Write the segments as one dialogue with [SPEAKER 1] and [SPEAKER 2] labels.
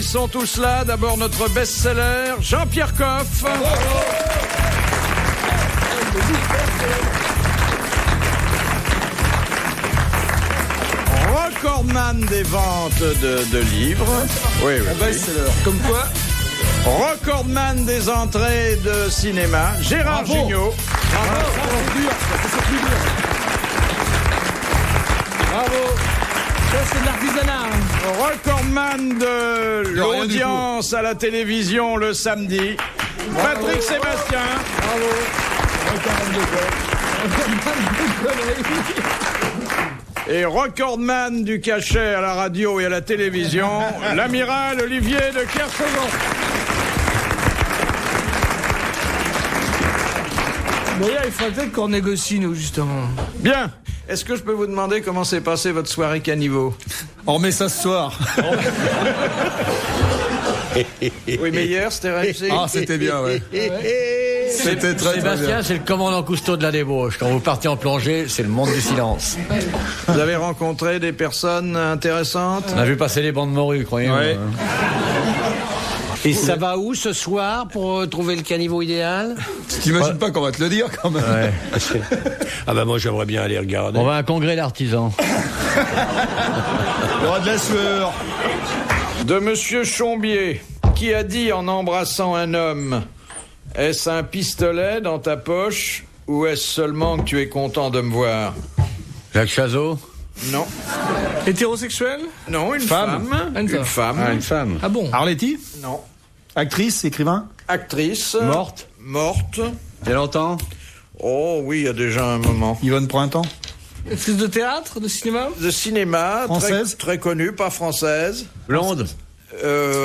[SPEAKER 1] sont tous là. D'abord notre best-seller, Jean-Pierre Coff. Recordman des ventes de livres. Oui.
[SPEAKER 2] Best-seller. Comme quoi?
[SPEAKER 1] Recordman des entrées de cinéma, Gérard Jugnot.
[SPEAKER 2] Bravo. Ça, c'est de l'artisanat.
[SPEAKER 1] Recordman de l'audience à la télévision le samedi, Patrick Sébastien.
[SPEAKER 2] Bravo.
[SPEAKER 1] Et recordman du cachet à la radio et à la télévision, l'amiral Olivier de Kersauzon.
[SPEAKER 2] D'ailleurs, il faudrait peut-être qu'on négocie, nous, justement.
[SPEAKER 1] Bien. Est-ce que je peux vous demander comment s'est passée votre soirée caniveau?
[SPEAKER 3] On remet ça ce soir.
[SPEAKER 1] Oui, mais hier, c'était réussi.
[SPEAKER 3] Ah, c'était bien, ouais. C'était très
[SPEAKER 4] Sébastien,
[SPEAKER 3] bien.
[SPEAKER 4] c'est le commandant Cousteau de la débauche. Quand vous partez en plongée, c'est le monde du silence.
[SPEAKER 1] Vous avez rencontré des personnes intéressantes?
[SPEAKER 4] On a vu passer les bancs de morue, croyez-moi.
[SPEAKER 3] Ouais.
[SPEAKER 5] Et ça va où ce soir pour trouver le caniveau idéal?
[SPEAKER 3] T'imagines pas qu'on va te le dire quand même.
[SPEAKER 4] Ouais.
[SPEAKER 5] Ah bah moi j'aimerais bien aller regarder.
[SPEAKER 4] On va à un congrès d'artisans.
[SPEAKER 3] Il y aura de la sueur.
[SPEAKER 1] De Monsieur Chombier, qui a dit en embrassant un homme: est-ce un pistolet dans ta poche ou est-ce seulement que tu es content de me voir?
[SPEAKER 4] Jacques Chazot.
[SPEAKER 1] Non.
[SPEAKER 2] Hétérosexuel?
[SPEAKER 1] Non, une
[SPEAKER 3] Femme.
[SPEAKER 1] femme. Une femme.
[SPEAKER 4] Une femme.
[SPEAKER 2] Ah bon?
[SPEAKER 3] Arletty,
[SPEAKER 1] Non.
[SPEAKER 3] actrice, écrivain.
[SPEAKER 1] Actrice.
[SPEAKER 4] Morte.
[SPEAKER 1] Morte.
[SPEAKER 4] Il y a longtemps.
[SPEAKER 1] Oh oui, il y a déjà un moment.
[SPEAKER 3] Yvonne Printemps.
[SPEAKER 2] Actrice de théâtre, de cinéma?
[SPEAKER 1] De cinéma.
[SPEAKER 3] Française.
[SPEAKER 1] Très connue, pas française.
[SPEAKER 4] Blonde.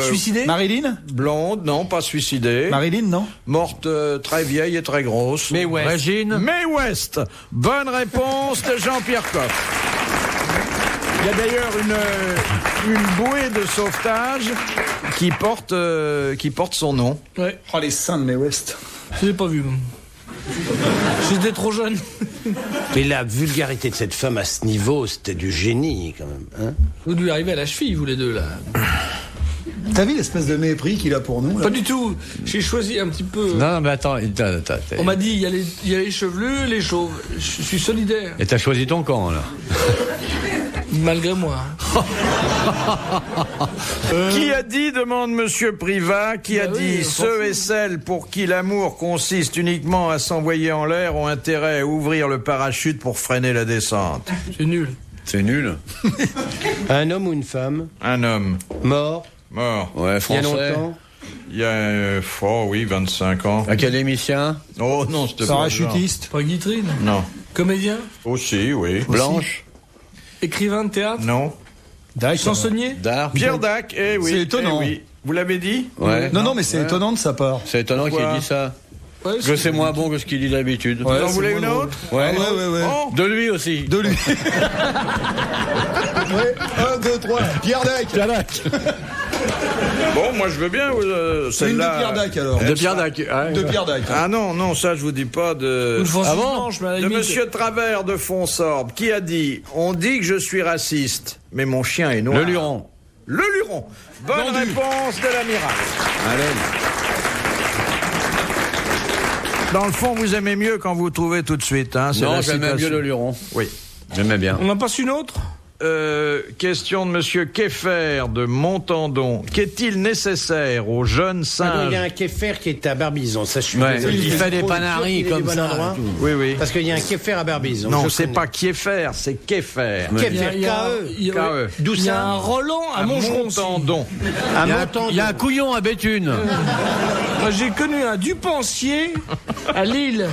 [SPEAKER 2] Suicidée?
[SPEAKER 3] Marilyn.
[SPEAKER 1] Blonde, non, pas suicidée.
[SPEAKER 3] Marilyn, non.
[SPEAKER 1] Morte très vieille et très grosse.
[SPEAKER 5] Mais ouais.
[SPEAKER 4] Régine.
[SPEAKER 1] Mae West. Bonne réponse de Jean-Pierre Coff. Il y a d'ailleurs une bouée de sauvetage qui porte son nom.
[SPEAKER 2] Ouais.
[SPEAKER 3] Oh, les seins de Mae West.
[SPEAKER 2] Je l'ai pas vu, moi. J'étais trop jeune.
[SPEAKER 5] Mais la vulgarité de cette femme à ce niveau, c'était du génie quand même. Hein?
[SPEAKER 2] Vous lui arrivez à la cheville, vous les deux, là.
[SPEAKER 3] T'as vu l'espèce de mépris qu'il a pour nous là?
[SPEAKER 2] Pas du tout. J'ai choisi un petit peu.
[SPEAKER 4] Non, mais attends.
[SPEAKER 2] On m'a dit, il y a les chevelus, les chauves. Je suis solidaire.
[SPEAKER 4] Et t'as choisi ton camp, là.
[SPEAKER 2] Malgré moi.
[SPEAKER 1] Qui a dit, demande Monsieur Privat, qui a
[SPEAKER 2] Bah
[SPEAKER 1] dit
[SPEAKER 2] oui,
[SPEAKER 1] ceux et celles pour qui l'amour consiste uniquement à s'envoyer en l'air ont intérêt à ouvrir le parachute pour freiner la descente?
[SPEAKER 2] C'est nul.
[SPEAKER 4] C'est nul.
[SPEAKER 5] Un homme ou une femme?
[SPEAKER 1] Un homme.
[SPEAKER 5] Mort?
[SPEAKER 1] Mort.
[SPEAKER 4] Ouais,
[SPEAKER 5] Il y a
[SPEAKER 4] français.
[SPEAKER 5] longtemps?
[SPEAKER 1] Il y a, oh oui, 25 ans.
[SPEAKER 4] Académicien.
[SPEAKER 1] Oh non, c'était pas
[SPEAKER 3] Parachutiste.
[SPEAKER 2] Pas Guitrine.
[SPEAKER 1] le genre. Non.
[SPEAKER 2] Comédien.
[SPEAKER 1] Aussi, oui.
[SPEAKER 4] Blanche.
[SPEAKER 2] Écrivain de théâtre.
[SPEAKER 1] Non.
[SPEAKER 2] Chansonnier.
[SPEAKER 4] D'art.
[SPEAKER 1] Pierre Dac, eh oui.
[SPEAKER 3] C'est étonnant.
[SPEAKER 1] Eh oui. Vous l'avez dit?
[SPEAKER 4] Ouais.
[SPEAKER 3] Non, mais c'est étonnant de sa part.
[SPEAKER 4] C'est étonnant qu'il ait dit ça.
[SPEAKER 2] Ouais,
[SPEAKER 4] Que c'est moins bon que ce qu'il dit d'habitude.
[SPEAKER 1] Vous en
[SPEAKER 3] c'est
[SPEAKER 1] voulez
[SPEAKER 3] moins
[SPEAKER 1] une
[SPEAKER 3] drôle.
[SPEAKER 1] autre?
[SPEAKER 4] Ouais.
[SPEAKER 3] Ouais.
[SPEAKER 1] Oh,
[SPEAKER 4] De lui aussi.
[SPEAKER 3] De lui. Ouais, 1, 2, 3. Pierre Dac.
[SPEAKER 1] bon, moi je veux bien
[SPEAKER 3] C'est une de
[SPEAKER 1] celle-là.
[SPEAKER 3] Pierre Dac alors.
[SPEAKER 4] De Pierre Dac. Ouais.
[SPEAKER 3] De Pierre Dac.
[SPEAKER 1] Ah non, ça je vous dis pas de...
[SPEAKER 2] Une Francis
[SPEAKER 4] Avant
[SPEAKER 2] Blanche, mais à la
[SPEAKER 1] De
[SPEAKER 2] limite.
[SPEAKER 1] Monsieur Travers de Fonsorbe, qui a dit « On dit que je suis raciste, mais mon chien est noir. »
[SPEAKER 4] Le Luron.
[SPEAKER 1] Le Luron. Bonne
[SPEAKER 3] Vendu.
[SPEAKER 1] réponse de l'amiral. Dans le fond, vous aimez mieux quand vous trouvez tout de suite. Hein, c'est
[SPEAKER 4] Non,
[SPEAKER 1] la
[SPEAKER 4] j'aimais
[SPEAKER 1] citation.
[SPEAKER 4] mieux le Luron.
[SPEAKER 1] Oui.
[SPEAKER 4] J'aimais bien.
[SPEAKER 2] On en passe une autre?
[SPEAKER 1] Question de Monsieur Keffer de Montandon. Qu'est-il nécessaire aux jeunes
[SPEAKER 5] Il
[SPEAKER 1] singes?
[SPEAKER 5] y a un kéfer qui est à Barbizon, ça je suis
[SPEAKER 4] Ouais,
[SPEAKER 5] désolé.
[SPEAKER 4] il fait des
[SPEAKER 5] Faut être sûr
[SPEAKER 4] panaris
[SPEAKER 5] qu'il est
[SPEAKER 4] comme
[SPEAKER 5] du bon
[SPEAKER 4] ça,
[SPEAKER 5] endroit.
[SPEAKER 4] et tout.
[SPEAKER 1] Oui, oui.
[SPEAKER 5] Parce qu'il y a un kéfer à Barbizon.
[SPEAKER 1] Non,
[SPEAKER 5] je
[SPEAKER 1] c'est
[SPEAKER 5] connais.
[SPEAKER 1] pas Keffer, c'est Keffer.
[SPEAKER 5] Kéfer,
[SPEAKER 2] Il y a-
[SPEAKER 5] K.E.
[SPEAKER 2] il y a-
[SPEAKER 1] K.E.
[SPEAKER 5] D'où
[SPEAKER 2] Il y a
[SPEAKER 5] ça?
[SPEAKER 2] un Roland à Montgeron.
[SPEAKER 1] Montandon.
[SPEAKER 5] À
[SPEAKER 4] Il y a-
[SPEAKER 5] Montandon.
[SPEAKER 4] il y a un couillon à Béthune.
[SPEAKER 2] Moi, j'ai connu un Dupensier à Lille.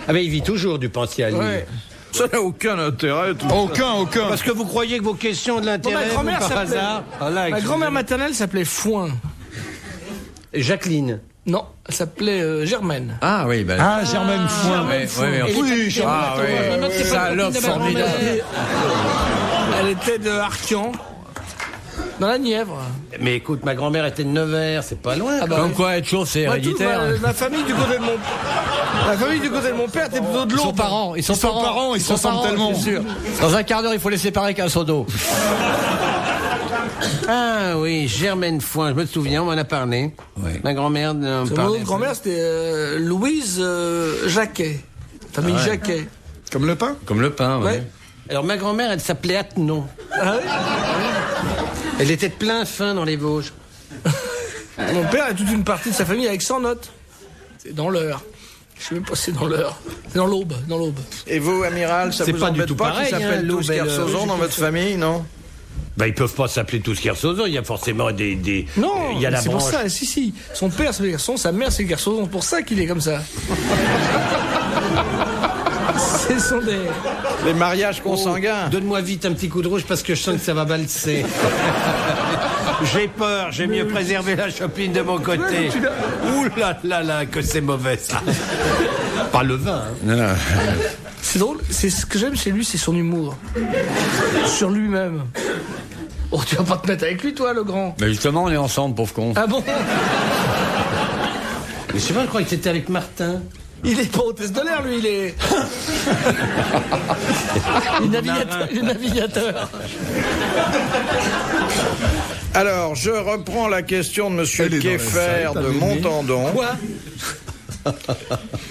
[SPEAKER 5] Ah ben il vit toujours du Pensier à Lille.
[SPEAKER 2] Ouais.
[SPEAKER 1] Ça n'a aucun intérêt. Tout
[SPEAKER 3] Aucun.
[SPEAKER 5] Parce que vous croyez que vos questions ont de
[SPEAKER 2] Bon,
[SPEAKER 5] l'intérêt
[SPEAKER 2] ma grand-mère
[SPEAKER 5] par
[SPEAKER 2] s'appelait.
[SPEAKER 5] hasard. Ah là,
[SPEAKER 2] Ma
[SPEAKER 5] excusez-moi.
[SPEAKER 2] grand-mère maternelle s'appelait Foin.
[SPEAKER 5] Jacqueline.
[SPEAKER 2] Non, elle s'appelait Germaine.
[SPEAKER 4] Ah oui, ben.
[SPEAKER 3] Ah, Germaine Foin.
[SPEAKER 4] Ouais, ouais,
[SPEAKER 5] Et
[SPEAKER 4] oui,
[SPEAKER 5] les Germaine,
[SPEAKER 4] ah, oui.
[SPEAKER 2] Même si c'est pas
[SPEAKER 4] Salope
[SPEAKER 2] copine de ma grand-mère.
[SPEAKER 4] formidable.
[SPEAKER 2] Elle était de Arquian, dans la Nièvre.
[SPEAKER 5] Mais écoute, ma grand-mère était de Nevers, c'est pas loin.
[SPEAKER 2] Ah bah,
[SPEAKER 4] Comme quoi, être chauve, c'est
[SPEAKER 2] moi, toute
[SPEAKER 4] héréditaire.
[SPEAKER 2] ma famille du côté de mon père était plutôt de
[SPEAKER 4] Ils sont
[SPEAKER 2] l'Aube.
[SPEAKER 4] parents, ils sont
[SPEAKER 3] parents, ils se ressemblent tellement.
[SPEAKER 4] c'est sûr. Dans un quart d'heure, il faut les séparer qu'un seau d'eau.
[SPEAKER 5] Ah oui, Germaine Foin, je me souviens, on m'en a parlé.
[SPEAKER 4] Oui.
[SPEAKER 5] Ma grand-mère en
[SPEAKER 2] Mon
[SPEAKER 5] parlait.
[SPEAKER 2] autre grand-mère, c'était Louise Jacquet. Famille Jacquet.
[SPEAKER 3] Comme le pain?
[SPEAKER 4] Comme le pain, oui.
[SPEAKER 2] Ouais.
[SPEAKER 5] Alors ma grand-mère, elle s'appelait Attenon.
[SPEAKER 2] Ah oui.
[SPEAKER 5] Elle était de plein fin dans les Vosges.
[SPEAKER 2] Mon père a toute une partie de sa famille avec 100 notes. C'est dans l'Eure. Je sais même pas si c'est dans l'Eure. C'est dans l'Aube, dans l'Aube.
[SPEAKER 1] Et vous, amiral, ça
[SPEAKER 4] C'est
[SPEAKER 1] vous
[SPEAKER 4] pas du
[SPEAKER 1] embête
[SPEAKER 4] tout
[SPEAKER 1] pas
[SPEAKER 4] pareil,
[SPEAKER 1] qu'ils
[SPEAKER 4] hein,
[SPEAKER 1] s'appellent tous
[SPEAKER 4] l'Aube et le-
[SPEAKER 1] Kersozon dans votre famille, non?
[SPEAKER 4] Bah, ils peuvent pas s'appeler tous Kersozon, il y a forcément des...
[SPEAKER 2] Non,
[SPEAKER 4] il y a la
[SPEAKER 2] c'est pour
[SPEAKER 4] branche.
[SPEAKER 2] ça, si. Son père s'appelle Garçon, sa mère c'est Garçon, c'est pour ça qu'il est comme ça. Ce sont des...
[SPEAKER 1] Les mariages consanguins.
[SPEAKER 5] Donne-moi vite un petit coup de rouge parce que je sens que ça va valser.
[SPEAKER 4] J'ai peur, j'ai mieux préservé la chopine de mon côté. Ouh là là là, que c'est mauvais ça. Pas le vin, hein.
[SPEAKER 1] Non, non.
[SPEAKER 2] C'est drôle, c'est ce que j'aime chez lui, c'est son humour. Sur lui-même. Oh, tu vas pas te mettre avec lui, toi, le grand.
[SPEAKER 4] Mais justement, on est ensemble, pauvre con.
[SPEAKER 2] Ah bon?
[SPEAKER 5] Mais je sais pas, je crois que t'étais avec Martin.
[SPEAKER 2] Il est pas hôtesse de l'air, lui, il est... il est navigateur.
[SPEAKER 1] Alors, je reprends la question de Monsieur
[SPEAKER 3] Elle est dans la
[SPEAKER 1] Keffer
[SPEAKER 3] salle, t'as
[SPEAKER 1] de
[SPEAKER 3] vu,
[SPEAKER 1] Montandon,
[SPEAKER 2] Quoi?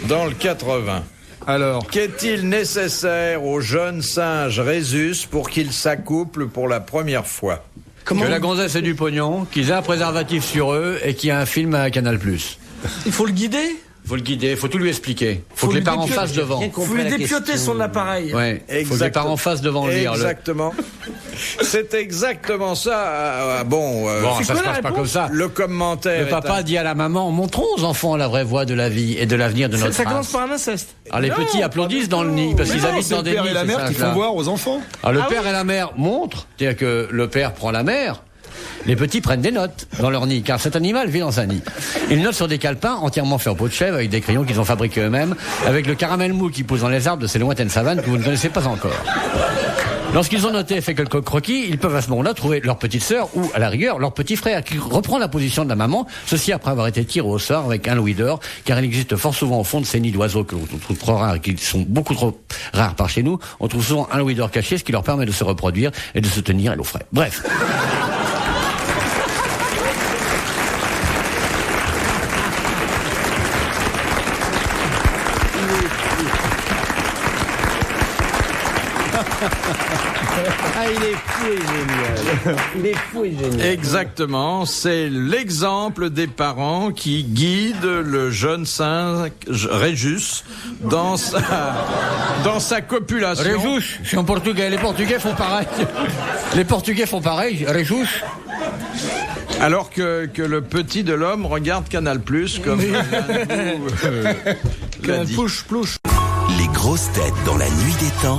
[SPEAKER 1] dans le 80.
[SPEAKER 3] Alors,
[SPEAKER 1] Qu'est-il nécessaire au jeune singe Rhésus pour qu'il s'accouple pour la première fois?
[SPEAKER 4] Que la gonzesse ait du pognon, qu'ils aient un préservatif sur eux et qu'il y ait un film à Canal+.
[SPEAKER 2] Il faut le guider?
[SPEAKER 4] Faut le guider, faut tout lui expliquer. Faut que les
[SPEAKER 2] lui
[SPEAKER 4] parents
[SPEAKER 2] dépioter.
[SPEAKER 4] fassent devant.
[SPEAKER 5] Bien
[SPEAKER 2] Il faut
[SPEAKER 5] compris
[SPEAKER 2] lui
[SPEAKER 5] la
[SPEAKER 2] dépioter
[SPEAKER 5] question.
[SPEAKER 2] son appareil.
[SPEAKER 4] Ouais, faut que les parents fassent devant lire.
[SPEAKER 1] Exactement. C'est exactement ça. Bon,
[SPEAKER 4] Bon,
[SPEAKER 2] C'est
[SPEAKER 4] ça
[SPEAKER 2] quoi
[SPEAKER 4] se
[SPEAKER 2] la
[SPEAKER 4] passe pas
[SPEAKER 2] réponse
[SPEAKER 4] comme ça.
[SPEAKER 1] le commentaire.
[SPEAKER 4] Le papa dit à la maman, montrons aux enfants la vraie voie de la vie et de l'avenir de notre
[SPEAKER 2] Ça commence
[SPEAKER 4] race.
[SPEAKER 2] par un inceste.
[SPEAKER 4] Alors les petits applaudissent dans le nid parce qu'ils
[SPEAKER 3] non,
[SPEAKER 4] habitent
[SPEAKER 3] c'est
[SPEAKER 4] dans
[SPEAKER 3] le
[SPEAKER 4] des
[SPEAKER 3] père
[SPEAKER 4] nids.
[SPEAKER 3] et la
[SPEAKER 4] ces
[SPEAKER 3] mère qui
[SPEAKER 4] singes-là.
[SPEAKER 3] font voir aux enfants.
[SPEAKER 4] Alors le
[SPEAKER 2] Ah
[SPEAKER 4] père
[SPEAKER 2] oui.
[SPEAKER 4] et la mère montrent, c'est-à-dire que le père prend la mère. Les petits prennent des notes dans leur nid, car cet animal vit dans un nid. Ils notent sur des calepins entièrement faits en peau de chèvre, avec des crayons qu'ils ont fabriqués eux-mêmes, avec le caramel mou qui pousse dans les arbres de ces lointaines savanes que vous ne connaissez pas encore. Lorsqu'ils ont noté et fait quelques croquis, ils peuvent à ce moment-là trouver leur petite sœur ou, à la rigueur, leur petit frère qui reprend la position de la maman, ceci après avoir été tiré au sort avec un louis d'or, car il existe fort souvent au fond de ces nids d'oiseaux que l'on trouve trop rares et qui sont beaucoup trop rares par chez nous, on trouve souvent un louis d'or caché, ce qui leur permet de se reproduire et de se tenir à l'eau frais. Bref.
[SPEAKER 5] Ah, il est fou et génial. Il est fou et génial.
[SPEAKER 1] Exactement, c'est l'exemple des parents qui guident le jeune singe Rhésus dans sa copulation.
[SPEAKER 4] Rejus, c'est en portugais. Les Portugais font pareil. Les Portugais font pareil. Rejus.
[SPEAKER 1] Alors que le petit de l'homme regarde Canal+, comme l'a dit.
[SPEAKER 2] Plouche.
[SPEAKER 6] Les grosses têtes dans la nuit des temps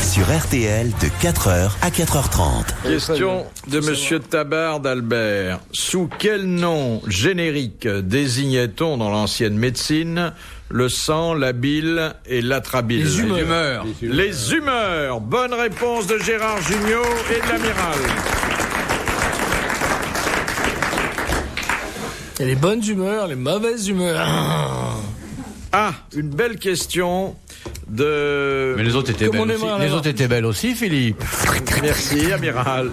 [SPEAKER 6] sur RTL de 4h à 4h30.
[SPEAKER 1] Question de Monsieur Tabard d'Albert. Sous quel nom générique désignait-on dans l'ancienne médecine le sang, la bile et l'atrabile?
[SPEAKER 2] Les humeurs.
[SPEAKER 1] Les humeurs. Bonne réponse de Gérard Jugnot et de l'amiral.
[SPEAKER 2] Il y a les bonnes humeurs, les mauvaises humeurs.
[SPEAKER 1] Ah, une belle question de...
[SPEAKER 4] Mais les autres étaient
[SPEAKER 2] Comme on
[SPEAKER 4] belles
[SPEAKER 2] aimerait
[SPEAKER 4] aussi.
[SPEAKER 2] en
[SPEAKER 4] Les
[SPEAKER 2] avoir.
[SPEAKER 4] autres étaient belles aussi, Philippe.
[SPEAKER 1] Merci, amiral.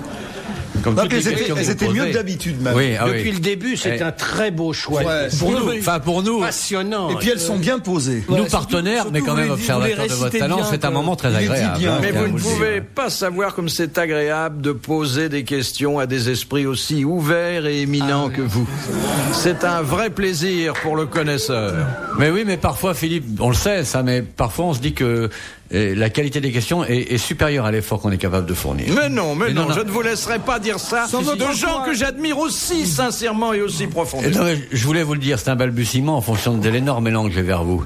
[SPEAKER 4] Comme
[SPEAKER 3] Non,
[SPEAKER 4] toutes
[SPEAKER 3] mais
[SPEAKER 4] les questions que vous
[SPEAKER 3] c'était mieux
[SPEAKER 4] posez.
[SPEAKER 3] que d'habitude, même.
[SPEAKER 4] Oui, ah
[SPEAKER 5] Depuis
[SPEAKER 4] oui.
[SPEAKER 5] le début, c'est
[SPEAKER 4] Eh.
[SPEAKER 5] un très beau choix.
[SPEAKER 3] Ouais.
[SPEAKER 4] Pour nous,
[SPEAKER 2] Oui.
[SPEAKER 4] enfin pour nous,
[SPEAKER 5] Passionnant.
[SPEAKER 3] Et puis elles sont bien posées.
[SPEAKER 2] Ouais,
[SPEAKER 4] nous
[SPEAKER 2] surtout-
[SPEAKER 4] partenaires, mais
[SPEAKER 2] surtout
[SPEAKER 4] quand même
[SPEAKER 2] vous les
[SPEAKER 4] observateurs de
[SPEAKER 2] récitez
[SPEAKER 4] votre talent,
[SPEAKER 2] bien,
[SPEAKER 4] c'est un
[SPEAKER 2] quoi.
[SPEAKER 4] moment très
[SPEAKER 3] Il les dit
[SPEAKER 4] agréable.
[SPEAKER 3] bien.
[SPEAKER 4] hein,
[SPEAKER 1] Mais
[SPEAKER 4] je tiens
[SPEAKER 1] vous
[SPEAKER 4] à
[SPEAKER 1] ne
[SPEAKER 4] le dire.
[SPEAKER 1] pouvez pas savoir comme c'est agréable de poser des questions à des esprits aussi ouverts et éminents que vous. C'est un vrai plaisir pour le connaisseur.
[SPEAKER 4] Mais oui, mais parfois, Philippe, on le sait, ça, mais parfois on se dit que la qualité des questions est supérieure à l'effort qu'on est capable de fournir.
[SPEAKER 1] Mais non,
[SPEAKER 4] Mais non,
[SPEAKER 1] je ne vous laisserai pas dire ça
[SPEAKER 2] Sans votre
[SPEAKER 1] de gens
[SPEAKER 2] encouragement.
[SPEAKER 1] que j'admire aussi sincèrement et aussi
[SPEAKER 4] Et
[SPEAKER 1] profondément.
[SPEAKER 4] non, mais je voulais vous le dire, c'est un balbutiement en fonction de l'énorme élan que j'ai vers vous.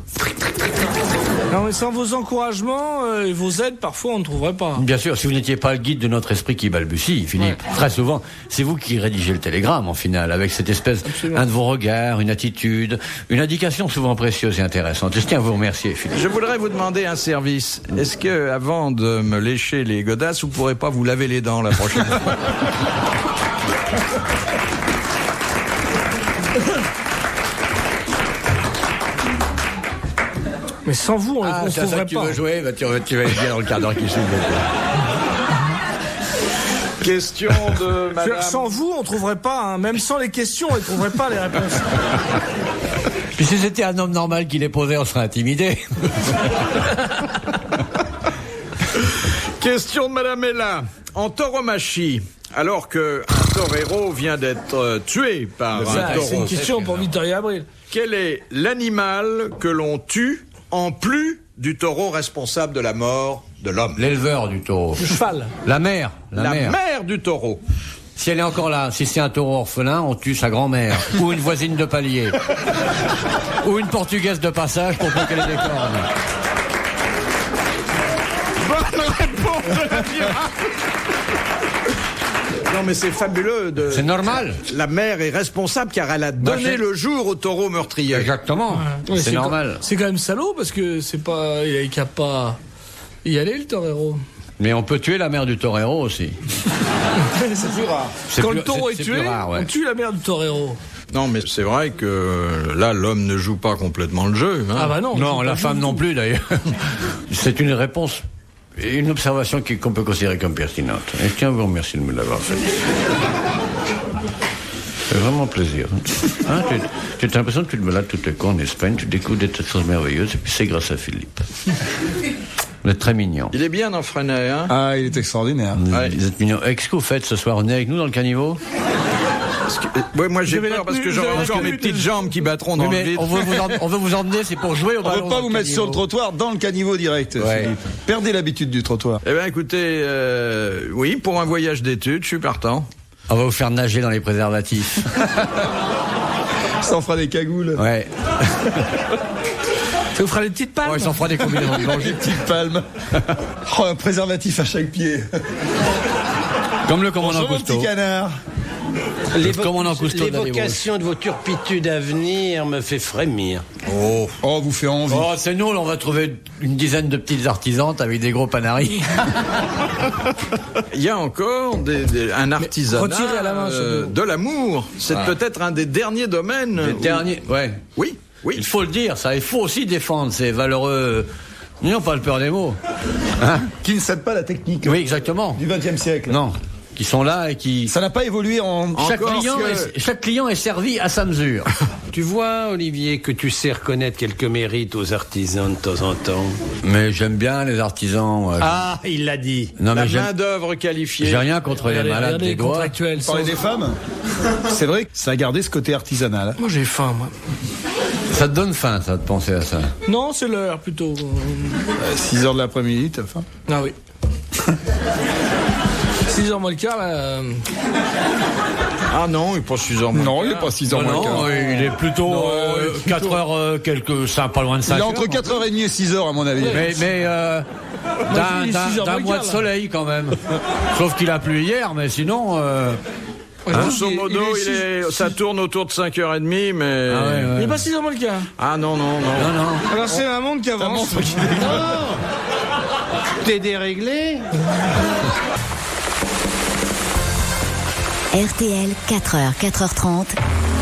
[SPEAKER 2] Non, mais sans vos encouragements et vos aides, parfois, on ne trouverait pas.
[SPEAKER 4] Bien sûr, si vous n'étiez pas le guide de notre esprit qui balbutie, Philippe, très souvent, c'est vous qui rédigez le télégramme, en final, avec cette espèce, un de vos regards, une attitude, une indication souvent précieuse et intéressante. Je tiens à vous remercier, Philippe.
[SPEAKER 1] Je voudrais vous demander un service. Est-ce que, avant de me lécher les godasses, vous pourrez pas vous laver les dents la prochaine fois?
[SPEAKER 2] Mais sans vous, on ne
[SPEAKER 4] Ah, c'est à ça
[SPEAKER 2] trouverait
[SPEAKER 4] que tu
[SPEAKER 2] pas.
[SPEAKER 4] veux jouer, bah, tu vas être bien dans le quart d'heure qui suit.
[SPEAKER 1] Question de madame...
[SPEAKER 2] Sans vous, on trouverait pas, hein, même sans les questions, on ne trouverait pas les réponses.
[SPEAKER 4] Puis si c'était un homme normal qui les posait, on serait intimidé.
[SPEAKER 1] Question de madame Ella. En tauromachie, alors qu'un torero vient d'être tué par un taureau,
[SPEAKER 2] C'est une question pour Victoria Abril.
[SPEAKER 1] quel est l'animal que l'on tue en plus du taureau responsable de la mort de l'homme?
[SPEAKER 4] L'éleveur du taureau.
[SPEAKER 2] Le cheval.
[SPEAKER 4] La mère.
[SPEAKER 1] La mère du taureau.
[SPEAKER 4] Si elle est encore là, si c'est un taureau orphelin, on tue sa grand-mère. Ou une voisine de palier. Ou une portugaise de passage pour pas qu'elle ait des cornes.
[SPEAKER 1] Bonne réponse de la pirate. Non mais c'est fabuleux.
[SPEAKER 4] C'est normal.
[SPEAKER 1] La mère est responsable car elle a donné le jour au taureau meurtrier.
[SPEAKER 4] Exactement.
[SPEAKER 2] Ouais,
[SPEAKER 4] c'est normal.
[SPEAKER 2] C'est quand même salaud parce que c'est pas. Il n'a pas y aller le torero.
[SPEAKER 4] Mais on peut tuer la mère du torero aussi.
[SPEAKER 3] C'est plus rare.
[SPEAKER 2] Quand le taureau est
[SPEAKER 4] c'est
[SPEAKER 2] tué,
[SPEAKER 4] plus rare, ouais.
[SPEAKER 2] on tue la mère du torero.
[SPEAKER 1] Non mais c'est vrai que là l'homme ne joue pas complètement le jeu. Hein.
[SPEAKER 2] Ah bah non.
[SPEAKER 4] Non, la femme non plus d'ailleurs. C'est une réponse, une observation qu'on peut considérer comme pertinente. Et je tiens à vous remercier de me l'avoir fait. C'est vraiment plaisir. Hein, tu as l'impression que tu te balades tout le temps en Espagne, tu découvres des tas de choses merveilleuses, et puis c'est grâce à Philippe. Vous êtes très mignon.
[SPEAKER 1] Il est bien dans Freinet, hein.
[SPEAKER 3] Ah, il est extraordinaire.
[SPEAKER 1] Ouais.
[SPEAKER 4] Vous êtes mignon. Qu'est-ce que vous faites ce soir? Vous venez avec nous dans le caniveau?
[SPEAKER 1] Ouais, moi j'ai
[SPEAKER 2] Vous avez
[SPEAKER 1] peur
[SPEAKER 2] la
[SPEAKER 1] parce que
[SPEAKER 2] tenue,
[SPEAKER 1] j'aurai
[SPEAKER 2] vous avez
[SPEAKER 1] encore
[SPEAKER 2] la
[SPEAKER 1] mes
[SPEAKER 2] tenue
[SPEAKER 1] petites
[SPEAKER 2] de-
[SPEAKER 1] jambes qui battront dans
[SPEAKER 4] Oui,
[SPEAKER 1] le
[SPEAKER 4] mais
[SPEAKER 1] vide.
[SPEAKER 4] on veut vous emmener, c'est pour jouer au
[SPEAKER 3] On
[SPEAKER 4] ballon.
[SPEAKER 3] veut pas
[SPEAKER 4] dans
[SPEAKER 3] vous
[SPEAKER 4] le
[SPEAKER 3] mettre sur le
[SPEAKER 4] caniveau.
[SPEAKER 3] trottoir, dans le caniveau direct.
[SPEAKER 4] Ouais.
[SPEAKER 3] Philippe. Perdez l'habitude du trottoir.
[SPEAKER 1] Eh bien écoutez, oui, pour un voyage d'études, je suis partant.
[SPEAKER 4] On va vous faire nager dans les préservatifs.
[SPEAKER 3] Ça en fera des cagoules.
[SPEAKER 4] Ouais.
[SPEAKER 2] Ça vous fera des petites palmes.
[SPEAKER 4] Ouais, ça en fera des combinaisons de danger.
[SPEAKER 3] Des petites palmes. Oh, un préservatif à chaque pied.
[SPEAKER 4] Comme le commandant
[SPEAKER 3] Bonjour, mon
[SPEAKER 4] Cousteau.
[SPEAKER 3] petit canard.
[SPEAKER 4] Commandant Cousteau de la Dévouée.
[SPEAKER 5] L'évocation de vos turpitudes à venir me fait frémir.
[SPEAKER 3] Oh, vous fait envie.
[SPEAKER 4] Oh, c'est nul, on va trouver une dizaine de petites artisantes avec des gros panaris.
[SPEAKER 1] Il y a encore un artisanat
[SPEAKER 2] retirez à la main, ce dos.
[SPEAKER 1] de l'amour. C'est peut-être un des derniers domaines.
[SPEAKER 4] Les derniers, ouais.
[SPEAKER 1] Oui, oui.
[SPEAKER 4] Il faut le dire, ça. Il faut aussi défendre ces valeureux. N'ayons pas le peur des mots. Hein?
[SPEAKER 3] Qui ne cède pas la technique
[SPEAKER 4] Oui, exactement.
[SPEAKER 3] du XXe siècle.
[SPEAKER 4] Non. Qui sont là et qui.
[SPEAKER 3] Ça n'a pas évolué en...
[SPEAKER 4] Chaque
[SPEAKER 1] Encore
[SPEAKER 4] client est servi à sa mesure.
[SPEAKER 5] Tu vois, Olivier, que tu sais reconnaître quelques mérites aux artisans de temps en temps.
[SPEAKER 4] Mais j'aime bien les artisans. moi.
[SPEAKER 5] Ah, il l'a dit.
[SPEAKER 4] Non,
[SPEAKER 1] La
[SPEAKER 4] mais
[SPEAKER 1] main d'œuvre qualifiée.
[SPEAKER 4] j'ai rien contre les malades
[SPEAKER 2] Regardez
[SPEAKER 4] des
[SPEAKER 2] les
[SPEAKER 4] doigts.
[SPEAKER 2] contractuels.
[SPEAKER 3] Parler des femmes. C'est vrai que ça a gardé ce côté artisanal.
[SPEAKER 2] Moi j'ai faim, moi.
[SPEAKER 4] Ça te donne faim, ça, de penser à ça.
[SPEAKER 2] Non, c'est l'heure plutôt.
[SPEAKER 3] 6h de l'après-midi, t'as faim?
[SPEAKER 2] Ah oui. 6h moins le quart, là.
[SPEAKER 1] Ah non, il n'est pas 6h moins.
[SPEAKER 3] Non, il n'est pas 6h moins le quart.
[SPEAKER 4] Non, il est plutôt 4 heures, pas loin de 5
[SPEAKER 3] Il est
[SPEAKER 4] heures.
[SPEAKER 3] entre 4h30 et 6h à mon avis.
[SPEAKER 4] Mais
[SPEAKER 2] il est 6 heures
[SPEAKER 4] d'un
[SPEAKER 2] moins
[SPEAKER 4] mois
[SPEAKER 2] le
[SPEAKER 4] de
[SPEAKER 2] quart,
[SPEAKER 4] soleil quand même. Sauf qu'il a plu hier, mais sinon.
[SPEAKER 1] Grosso modo, ça tourne autour de 5h30, mais...
[SPEAKER 4] Ah ouais,
[SPEAKER 2] Il
[SPEAKER 4] ouais.
[SPEAKER 2] n'est pas 6h moins le quart.
[SPEAKER 1] Ah non, non, non.
[SPEAKER 4] Non, non.
[SPEAKER 2] Alors c'est un monde qui avance.
[SPEAKER 5] T'es déréglé?
[SPEAKER 7] RTL, 4h, 4h30,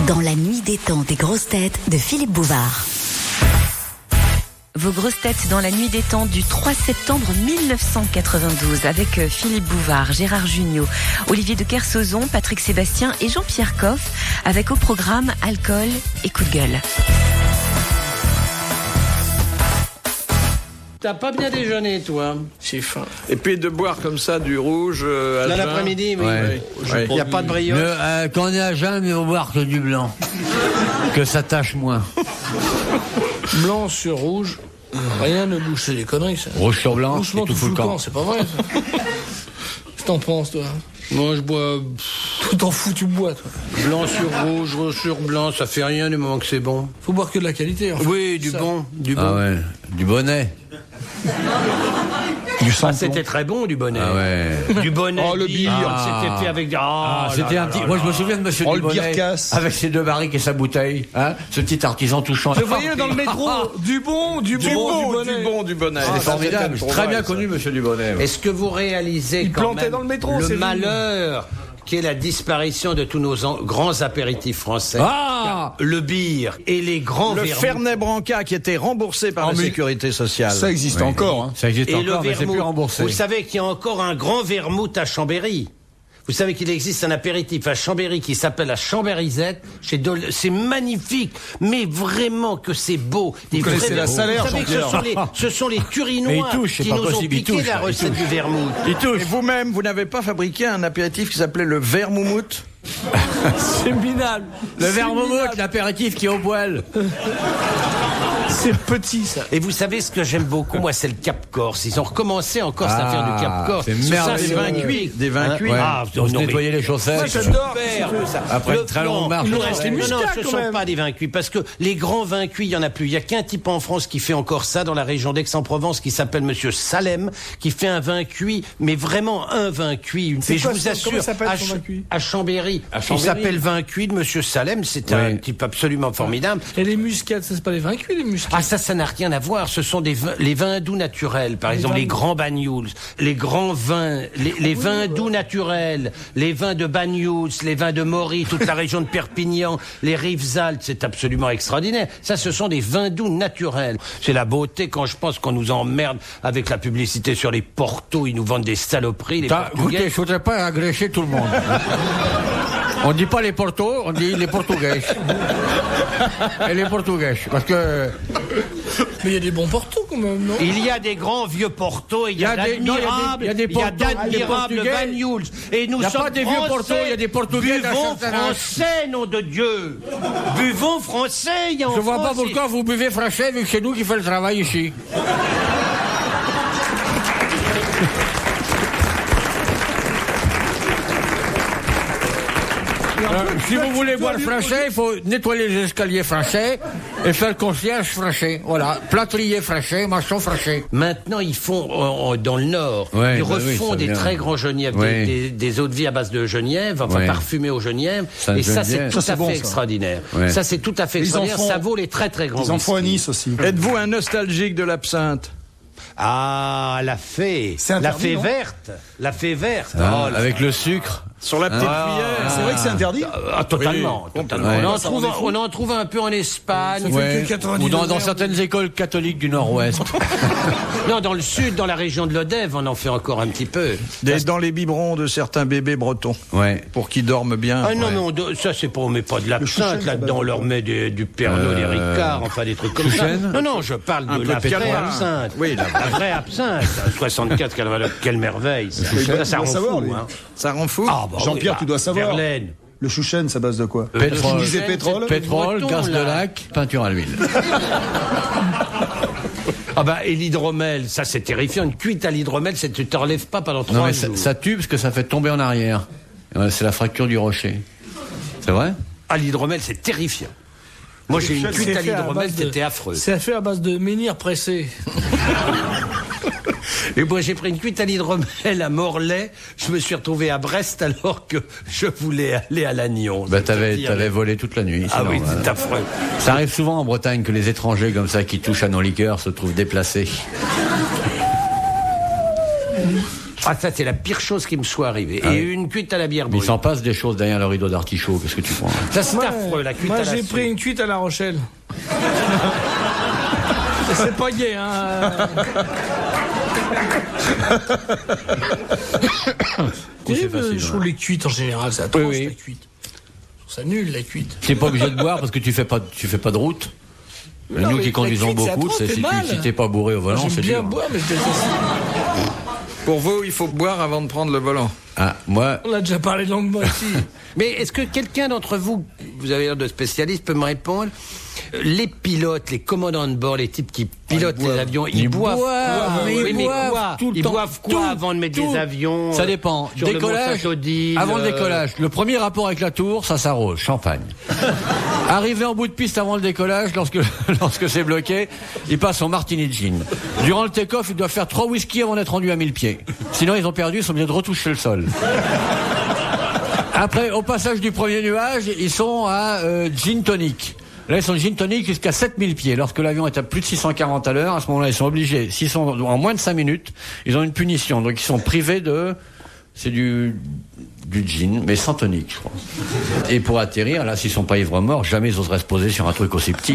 [SPEAKER 7] dans la nuit des temps des grosses têtes de Philippe Bouvard.
[SPEAKER 8] Vos grosses têtes dans la nuit des temps du 3 septembre 1992 avec Philippe Bouvard, Gérard Jugnot, Olivier de Kersauzon, Patrick Sébastien et Jean-Pierre Coff avec au programme alcool et coup de gueule.
[SPEAKER 5] T'as pas bien déjeuné, toi?
[SPEAKER 2] J'ai faim.
[SPEAKER 1] Et puis de boire comme ça du rouge à
[SPEAKER 5] Là,
[SPEAKER 1] jeun.
[SPEAKER 5] l'après-midi, oui.
[SPEAKER 4] Ouais.
[SPEAKER 1] Ouais.
[SPEAKER 5] Il n'y a pas de brioche.
[SPEAKER 4] Quand on est à jeun, il faut boire que du blanc. Que ça tâche moins.
[SPEAKER 2] Blanc sur rouge, rien ne bouge. C'est des conneries, ça.
[SPEAKER 4] Rouge sur blanc,
[SPEAKER 2] Doucement,
[SPEAKER 4] et tout fout le camp.
[SPEAKER 2] c'est pas vrai, ça. Qu'est-ce que t'en penses, toi?
[SPEAKER 5] Moi, je bois
[SPEAKER 2] Tout t'en fous, tu bois, toi.
[SPEAKER 5] blanc sur rouge, rouge sur blanc, ça fait rien du moment que c'est bon.
[SPEAKER 2] Faut boire que de la qualité. En fait.
[SPEAKER 5] Oui, du
[SPEAKER 2] Ça.
[SPEAKER 5] bon, du bon.
[SPEAKER 4] Ah ouais, du bonnet.
[SPEAKER 3] Du
[SPEAKER 5] Ah,
[SPEAKER 3] sang.
[SPEAKER 5] c'était très bon, du bonnet.
[SPEAKER 4] Ah ouais.
[SPEAKER 5] Du bonnet.
[SPEAKER 3] Oh, le bière.
[SPEAKER 5] C'était fait avec...
[SPEAKER 4] Ah, c'était un petit. Moi, je me souviens de Monsieur
[SPEAKER 3] Oh, le
[SPEAKER 4] Dubonnet
[SPEAKER 3] bircasse.
[SPEAKER 4] avec ses 2 barriques et sa bouteille, hein, ce petit artisan touchant.
[SPEAKER 2] Je voyais dans le métro du bon, du bonnet.
[SPEAKER 1] du bonnet.
[SPEAKER 4] C'est
[SPEAKER 1] Ça,
[SPEAKER 4] formidable.
[SPEAKER 1] c'était
[SPEAKER 4] Très
[SPEAKER 1] trop
[SPEAKER 4] bien
[SPEAKER 1] vrai,
[SPEAKER 4] connu, Monsieur Dubonnet. Ouais.
[SPEAKER 5] Est-ce que vous réalisez
[SPEAKER 2] Il
[SPEAKER 5] quand
[SPEAKER 2] plantait
[SPEAKER 5] même
[SPEAKER 2] dans le métro, c'est
[SPEAKER 5] le
[SPEAKER 2] vu.
[SPEAKER 5] malheur qui est la disparition de tous nos grands apéritifs français?
[SPEAKER 4] Ah,
[SPEAKER 5] Le bière et les grands
[SPEAKER 1] Le
[SPEAKER 5] vermouths.
[SPEAKER 1] Fernet Branca qui était remboursé par la
[SPEAKER 3] mais
[SPEAKER 1] Sécurité sociale.
[SPEAKER 3] Ça existe encore. Hein.
[SPEAKER 4] ça existe
[SPEAKER 5] Et
[SPEAKER 4] encore,
[SPEAKER 5] le
[SPEAKER 4] mais c'est plus
[SPEAKER 5] vermouth.
[SPEAKER 4] remboursé.
[SPEAKER 5] Vous savez qu'il y a encore un grand vermouth à Chambéry. Vous savez qu'il existe un apéritif à Chambéry qui s'appelle la Chambérisette. C'est magnifique, mais vraiment que c'est beau.
[SPEAKER 3] Vous connaissez la Salaire,
[SPEAKER 5] Vous savez que ce sont les Turinois qui nous ont piqué la recette du vermouth.
[SPEAKER 1] Et vous-même, vous n'avez pas fabriqué un apéritif qui s'appelait le vermouth?
[SPEAKER 2] C'est minable.
[SPEAKER 4] Le vermouth, l'apéritif qui est au poil.
[SPEAKER 2] C'est petit, ça.
[SPEAKER 5] Et vous savez ce que j'aime beaucoup, moi, c'est le Cap Corse. Ils ont recommencé en Corse à faire du Cap Corse.
[SPEAKER 4] C'est merveilleux.
[SPEAKER 5] Des vins cuits.
[SPEAKER 1] Des vins cuits.
[SPEAKER 4] Ouais.
[SPEAKER 5] Ah,
[SPEAKER 4] On se
[SPEAKER 5] non,
[SPEAKER 4] nettoyait les chaussettes.
[SPEAKER 2] Moi, j'adore.
[SPEAKER 4] Après une très longue marche.
[SPEAKER 2] il nous reste les
[SPEAKER 5] Non,
[SPEAKER 2] muscats,
[SPEAKER 5] ce ne
[SPEAKER 2] quand
[SPEAKER 5] sont
[SPEAKER 2] même.
[SPEAKER 5] pas des vins cuits, parce que les grands vins cuits, il y en a plus. Il y a qu'un type en France qui fait encore ça, dans la région d'Aix-en-Provence, qui s'appelle Monsieur Salem, qui fait un vin cuit, mais vraiment un vin cuit.
[SPEAKER 2] C'est
[SPEAKER 5] Et
[SPEAKER 2] quoi
[SPEAKER 5] je vous
[SPEAKER 2] ça?
[SPEAKER 5] assure,
[SPEAKER 2] Comment s'appelle son vin cuit
[SPEAKER 5] à Chambéry, il s'appelle vin cuit de Monsieur Salem. C'est un type absolument formidable.
[SPEAKER 2] Et les muscats, ça, c'est pas les vins cuits, les muscats.
[SPEAKER 5] Ah, ça n'a rien à voir. Ce sont les vins doux naturels. Par exemple, les grands Banyuls, les grands vins, les vins doux naturels, les vins de Banyuls, les vins de Maury, toute la région de Perpignan, les Rivesaltes, c'est absolument extraordinaire. Ça, ce sont des vins doux naturels. C'est la beauté quand je pense qu'on nous emmerde avec la publicité sur les portos. Ils nous vendent des saloperies, les Portugais.
[SPEAKER 4] Écoutez, je voudrais pas agresser tout le monde. On dit pas les Portos, on dit les Portugais. Et les Portugais, parce que...
[SPEAKER 2] Mais il y a des bons portos, quand même, non?
[SPEAKER 5] Il y a des grands vieux portos, il y a d'admirables Banyuls. Et nous
[SPEAKER 4] Il y a
[SPEAKER 5] sommes
[SPEAKER 4] pas des vieux portos, il y a des Portugais d'un
[SPEAKER 5] Buvons
[SPEAKER 4] certain âge.
[SPEAKER 5] français, nom de Dieu. Buvons français, il y a en
[SPEAKER 4] Je vois pas
[SPEAKER 5] France,
[SPEAKER 4] pourquoi vous buvez français vu que c'est nous qui fait le travail ici. Si vous voulez boire français, il faut nettoyer les escaliers français et faire le concierge français. Voilà, plâtrier français, maçon français.
[SPEAKER 5] Maintenant, ils font dans le Nord,
[SPEAKER 4] Ouais,
[SPEAKER 5] ils
[SPEAKER 4] bah oui,
[SPEAKER 5] refont
[SPEAKER 4] ça
[SPEAKER 5] des
[SPEAKER 4] vient.
[SPEAKER 5] très grands genièvres,
[SPEAKER 4] Ouais.
[SPEAKER 5] des eaux de vie à base de genièvre, enfin
[SPEAKER 4] Ouais.
[SPEAKER 5] parfumés au genièvre.
[SPEAKER 4] Ça,
[SPEAKER 5] Et ça,
[SPEAKER 4] j'aime bien.
[SPEAKER 5] c'est tout
[SPEAKER 3] Ça, c'est
[SPEAKER 5] à
[SPEAKER 3] bon,
[SPEAKER 5] fait
[SPEAKER 3] ça.
[SPEAKER 5] extraordinaire.
[SPEAKER 4] Ouais.
[SPEAKER 5] Ça, c'est tout à fait
[SPEAKER 3] Ils en
[SPEAKER 5] extraordinaire.
[SPEAKER 3] font-
[SPEAKER 5] Ça vaut les très très grands
[SPEAKER 3] Ils en font à
[SPEAKER 5] whisky.
[SPEAKER 3] Nice aussi.
[SPEAKER 1] Êtes-vous un nostalgique de l'absinthe?
[SPEAKER 5] Ah, la fée.
[SPEAKER 3] C'est
[SPEAKER 5] La
[SPEAKER 3] interdit,
[SPEAKER 5] fée
[SPEAKER 3] non
[SPEAKER 5] verte. La fée verte.
[SPEAKER 4] Ah,
[SPEAKER 5] Oh là
[SPEAKER 4] avec le sucre.
[SPEAKER 1] Sur la petite cuillère?
[SPEAKER 3] C'est vrai que c'est interdit.
[SPEAKER 5] Ah, totalement.
[SPEAKER 1] Oui,
[SPEAKER 5] totalement.
[SPEAKER 4] ouais.
[SPEAKER 5] On en trouve un peu en Espagne.
[SPEAKER 4] Ouais.
[SPEAKER 2] que 90
[SPEAKER 4] Ou dans
[SPEAKER 2] degrés,
[SPEAKER 4] certaines écoles catholiques du Nord-Ouest.
[SPEAKER 5] Non, dans le sud, dans la région de l'Odève, on en fait encore un petit peu.
[SPEAKER 1] Dans les biberons de certains bébés bretons.
[SPEAKER 4] Ouais.
[SPEAKER 1] Pour qu'ils dorment bien.
[SPEAKER 5] Ah non, mais ça c'est pas, on met pas de l'absinthe là-dedans, on leur met du Pernod, des Ricard, enfin des trucs comme ça.
[SPEAKER 4] Chouchen.
[SPEAKER 5] Non, je parle
[SPEAKER 1] Un
[SPEAKER 5] de
[SPEAKER 1] peu
[SPEAKER 5] la
[SPEAKER 1] de
[SPEAKER 5] vraie
[SPEAKER 1] Calva.
[SPEAKER 5] absinthe.
[SPEAKER 1] Oui,
[SPEAKER 5] la vraie absinthe. 64, quelle merveille. Ça
[SPEAKER 3] doit
[SPEAKER 5] rend
[SPEAKER 3] savoir,
[SPEAKER 5] fou,
[SPEAKER 3] lui.
[SPEAKER 5] hein.
[SPEAKER 1] Ça rend fou?
[SPEAKER 5] Ah, bah,
[SPEAKER 3] Jean-Pierre,
[SPEAKER 5] oui,
[SPEAKER 3] tu dois savoir.
[SPEAKER 5] Verlaine.
[SPEAKER 3] Le chouchen, ça base de quoi?
[SPEAKER 4] Pétrole.
[SPEAKER 3] Tu disais pétrole.
[SPEAKER 4] Pétrole,
[SPEAKER 5] breton,
[SPEAKER 4] gaz de
[SPEAKER 5] là.
[SPEAKER 4] lac, peinture à l'huile.
[SPEAKER 5] Ah bah, et l'hydromel, ça c'est terrifiant. Une cuite à l'hydromel, tu te relèves pas pendant 3
[SPEAKER 4] Non mais
[SPEAKER 5] jours.
[SPEAKER 4] ça tue parce que ça fait tomber en arrière. Ouais, c'est la fracture du rocher. C'est vrai?
[SPEAKER 5] À l'hydromel, c'est terrifiant. Moi j'ai une cuite à l'hydromel, c'était affreux.
[SPEAKER 2] C'est fait à base de menhir pressé.
[SPEAKER 5] Et moi, j'ai pris une cuite à l'hydromel à Morlaix. Je me suis retrouvé à Brest alors que je voulais aller à Lannion.
[SPEAKER 4] Bah t'avais volé toute la nuit.
[SPEAKER 5] Ah
[SPEAKER 4] c'est
[SPEAKER 5] oui,
[SPEAKER 4] normal.
[SPEAKER 5] c'est affreux.
[SPEAKER 4] Ça arrive souvent en Bretagne que les étrangers comme ça qui touchent à nos liqueurs se trouvent déplacés.
[SPEAKER 5] Ah, ça, c'est la pire chose qui me soit arrivée.
[SPEAKER 4] Ah
[SPEAKER 5] Et
[SPEAKER 4] oui.
[SPEAKER 5] une cuite à la bière
[SPEAKER 4] Mais il
[SPEAKER 5] brune.
[SPEAKER 4] s'en passe des choses derrière le rideau d'artichaut. Qu'est-ce que tu crois?
[SPEAKER 5] Ça, c'est affreux, la cuite
[SPEAKER 2] Moi,
[SPEAKER 5] à la
[SPEAKER 2] j'ai
[SPEAKER 5] suite.
[SPEAKER 2] pris une cuite à La Rochelle. Et c'est pas gay, hein.
[SPEAKER 4] C'est facile,
[SPEAKER 2] Je trouve les cuites en général, c'est atroce,
[SPEAKER 4] Oui, oui.
[SPEAKER 2] la cuite. Je trouve ça nul, la cuite.
[SPEAKER 4] T'es pas obligé de boire parce que tu fais pas de route. Mais
[SPEAKER 2] Non,
[SPEAKER 4] nous
[SPEAKER 2] mais
[SPEAKER 4] qui
[SPEAKER 2] la
[SPEAKER 4] conduisons
[SPEAKER 2] cuite, c'est
[SPEAKER 4] beaucoup,
[SPEAKER 2] atroce,
[SPEAKER 4] c'est
[SPEAKER 2] t'es
[SPEAKER 4] si
[SPEAKER 2] mal.
[SPEAKER 4] t'es pas bourré au volant,
[SPEAKER 2] J'aime
[SPEAKER 4] c'est
[SPEAKER 2] bien
[SPEAKER 4] dur.
[SPEAKER 2] boire, mais je déteste.
[SPEAKER 1] Pour vous, il faut boire avant de prendre le volant.
[SPEAKER 4] Ah, moi,
[SPEAKER 2] On a déjà parlé longuement ici.
[SPEAKER 5] Mais est-ce que quelqu'un d'entre vous, vous avez l'air de spécialiste, peut me répondre? Les pilotes, les commandants de bord, les types qui pilotent les avions, ils boivent quoi?
[SPEAKER 4] mais
[SPEAKER 5] Oui,
[SPEAKER 4] ils
[SPEAKER 5] mais
[SPEAKER 4] boivent
[SPEAKER 5] quoi?
[SPEAKER 4] tout le
[SPEAKER 5] Ils
[SPEAKER 4] temps.
[SPEAKER 5] boivent quoi
[SPEAKER 4] Tout,
[SPEAKER 5] avant de mettre
[SPEAKER 4] tout.
[SPEAKER 5] des avions?
[SPEAKER 4] Ça dépend.
[SPEAKER 5] Sur le
[SPEAKER 4] Décollage,
[SPEAKER 5] Mont Saint-Odile,
[SPEAKER 4] avant le décollage, le premier rapport avec la tour, ça s'arrose, champagne. Arrivé en bout de piste avant le décollage, lorsque c'est bloqué, il passe en martini de gin. Durant le take-off, ils doivent faire 3 whisky avant d'être rendus à 1000 pieds. Sinon, ils ont perdu, ils sont obligés de retoucher le sol. Après, au passage du premier nuage, ils sont à gin tonic. Là, ils sont gin tonic jusqu'à 7000 pieds. Lorsque l'avion est à plus de 640 à l'heure, à ce moment-là, ils sont obligés, s'ils sont en moins de 5 minutes, ils ont une punition. Donc, ils sont privés c'est du gin, mais sans tonique, je crois. Et pour atterrir, là, s'ils sont pas ivres morts, jamais ils oseraient se poser sur un truc aussi petit.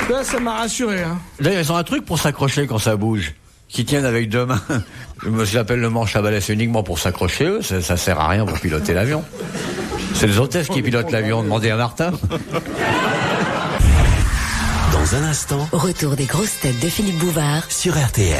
[SPEAKER 2] Là, ça m'a rassuré. Hein.
[SPEAKER 4] D'ailleurs, ils ont un truc pour s'accrocher quand ça bouge, qui tiennent avec deux mains. J'appelle le manche à balai, c'est uniquement pour s'accrocher, eux, ça sert à rien pour piloter l'avion. C'est les hôtesses qui pilotent l'avion, demandez à Martin.
[SPEAKER 6] Dans un instant,
[SPEAKER 7] Retour des grosses têtes de Philippe Bouvard
[SPEAKER 6] sur RTL.